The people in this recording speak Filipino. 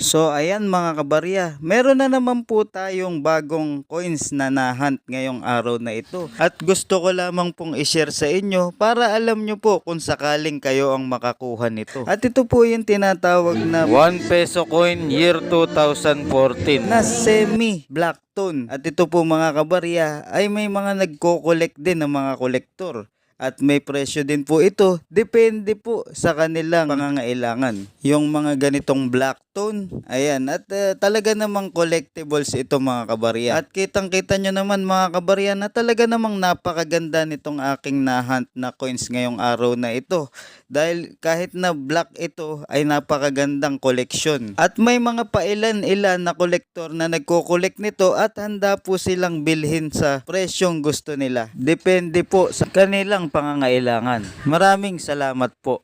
So ayan mga kabarya, meron na naman po tayong bagong coins na nahunt ngayong araw na ito. At gusto ko lamang pong i-share sa inyo para alam nyo po kung sakaling kayo ang makakuha nito. At ito po yung tinatawag na 1 peso coin year 2014. na semi-black tone. At ito po mga kabarya ay may mga nagko-collect din ng mga kolektor. At may presyo din po ito, depende po sa kanilang pangangailangan. Yung mga ganitong black tone, ayan, at talaga namang collectibles ito mga kabarya. At kitang-kita nyo naman mga kabarya na talaga namang napakaganda nitong aking nahunt na coins ngayong araw na ito. Dahil kahit na black ito ay napakagandang koleksyon. At may mga pailan-ilan na kolektor na nagko-collect nito at handa po silang bilhin sa presyong gusto nila. Depende po sa kanilang pangangailangan. Maraming salamat po.